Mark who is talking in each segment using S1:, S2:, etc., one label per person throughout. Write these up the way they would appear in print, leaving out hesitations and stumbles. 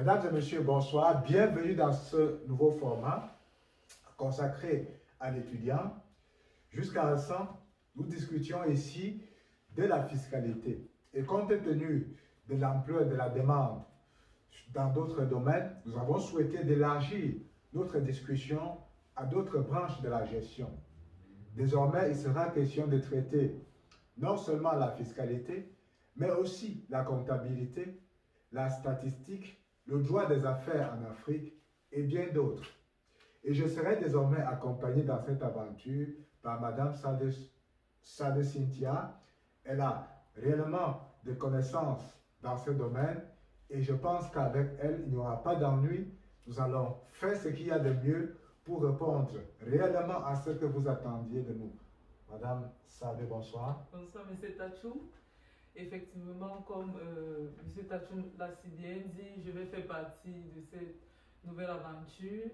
S1: Mesdames et messieurs, bonsoir. Bienvenue dans ce nouveau format consacré à l'étudiant. Jusqu'à récent, nous discutions ici de la fiscalité. Et compte tenu de l'ampleur de la demande dans d'autres domaines, nous avons souhaité d'élargir notre discussion à d'autres branches de la gestion. Désormais, il sera question de traiter non seulement la fiscalité, mais aussi la comptabilité, la statistique, le droit des affaires en Afrique et bien d'autres. Et je serai désormais accompagné dans cette aventure par Madame Sade Cynthia. Elle a réellement des connaissances dans ce domaine et je pense qu'avec elle, il n'y aura pas d'ennui. Nous allons faire ce qu'il y a de mieux pour répondre réellement à ce que vous attendiez de nous. Madame Sade, bonsoir.
S2: Bonsoir, M. Tachou. Effectivement, comme M. Tachou l'a si bien dit, je vais faire partie de cette nouvelle aventure.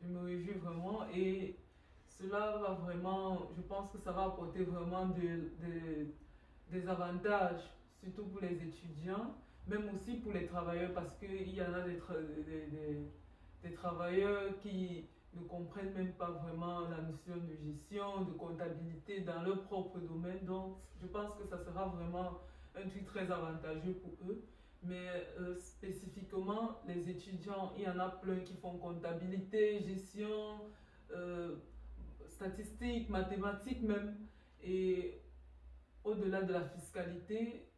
S2: Je me réjouis vraiment et cela va vraiment, je pense que ça va apporter vraiment des avantages, surtout pour les étudiants, même aussi pour les travailleurs, parce qu'il y en a des travailleurs qui ne comprennent même pas vraiment la notion de gestion, de comptabilité dans leur propre domaine. Donc, je pense que ça sera vraiment un truc très avantageux pour eux. Mais spécifiquement, les étudiants, il y en a plein qui font comptabilité, gestion, statistiques, mathématiques même. Et au-delà de la fiscalité,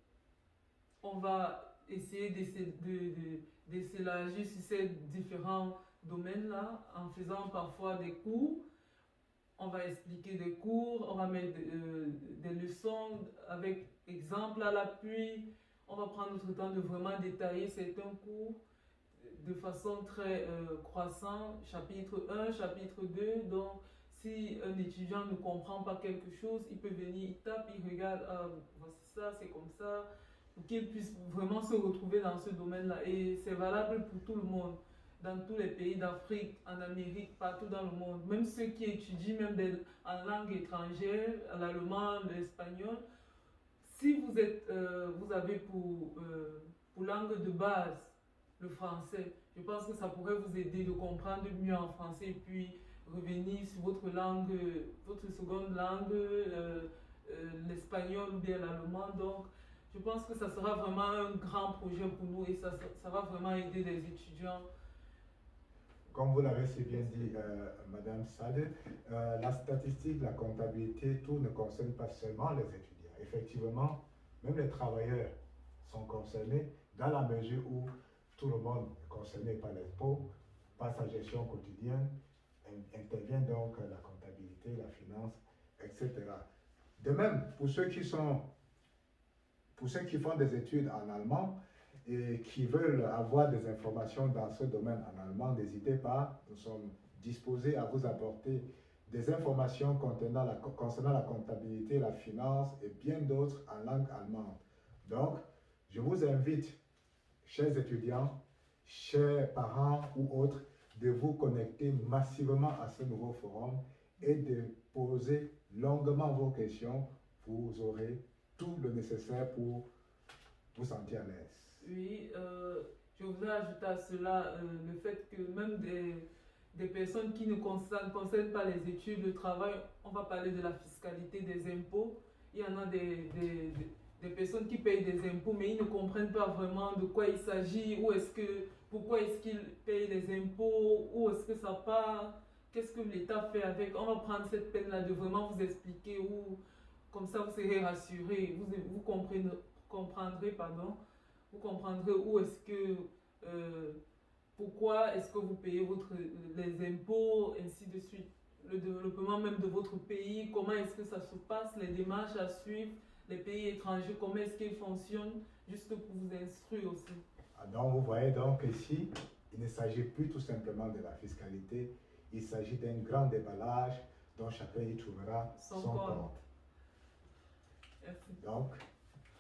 S2: on va essayer de s'élargir sur ces différents domaines-là en faisant parfois des cours. On va expliquer des cours, on va mettre des leçons avec exemples à l'appui. On va prendre notre temps de vraiment détailler certains cours de façon très croissante, chapitre 1, chapitre 2. Donc, si un étudiant ne comprend pas quelque chose, il peut venir, il tape, il regarde, ah, voici ça, c'est comme ça, pour qu'il puisse vraiment se retrouver dans ce domaine-là. Et c'est valable pour tout le monde, dans tous les pays d'Afrique, en Amérique, partout dans le monde. Même ceux qui étudient même en langue étrangère, l'allemand, l'espagnol, si vous avez pour langue de base le français, je pense que ça pourrait vous aider de comprendre mieux en français et puis revenir sur votre langue, votre seconde langue, l'espagnol ou bien l'allemand. Donc, je pense que ça sera vraiment un grand projet pour nous et ça va vraiment aider les étudiants.
S1: Comme vous l'avez si bien dit, Madame Sade, la statistique, la comptabilité, tout ne concerne pas seulement les étudiants. Effectivement, même les travailleurs sont concernés dans la mesure où tout le monde est concerné par l'impôt, par sa gestion quotidienne, intervient donc la comptabilité, la finance, etc. De même, pour ceux qui font des études en allemand et qui veulent avoir des informations dans ce domaine en allemand, n'hésitez pas, nous sommes disposés à vous apporter des informations concernant la comptabilité, la finance et bien d'autres en langue allemande. Donc, je vous invite, chers étudiants, chers parents ou autres, de vous connecter massivement à ce nouveau forum et de poser longuement vos questions. Vous aurez tout le nécessaire pour vous sentir à l'aise.
S2: Oui, je voudrais ajouter à cela le fait que même des personnes qui ne concernent pas les études, le travail, on va parler de la fiscalité des impôts. Il y en a des personnes qui payent des impôts, mais ils ne comprennent pas vraiment de quoi il s'agit, pourquoi est-ce qu'ils payent les impôts, où est-ce que ça part, qu'est-ce que l'État fait avec. On va prendre cette peine-là de vraiment vous expliquer, comme ça vous serez rassurés, vous comprendrez, vous comprendrez où est-ce que, pourquoi est-ce que vous payez les impôts, ainsi de suite. Le développement même de votre pays, comment est-ce que ça se passe, les démarches à suivre, les pays étrangers, comment est-ce qu'ils fonctionnent, juste pour vous instruire aussi.
S1: Donc vous voyez donc ici, il ne s'agit plus tout simplement de la fiscalité, il s'agit d'un grand déballage dont chacun y trouvera son compte.
S2: Merci.
S1: Donc,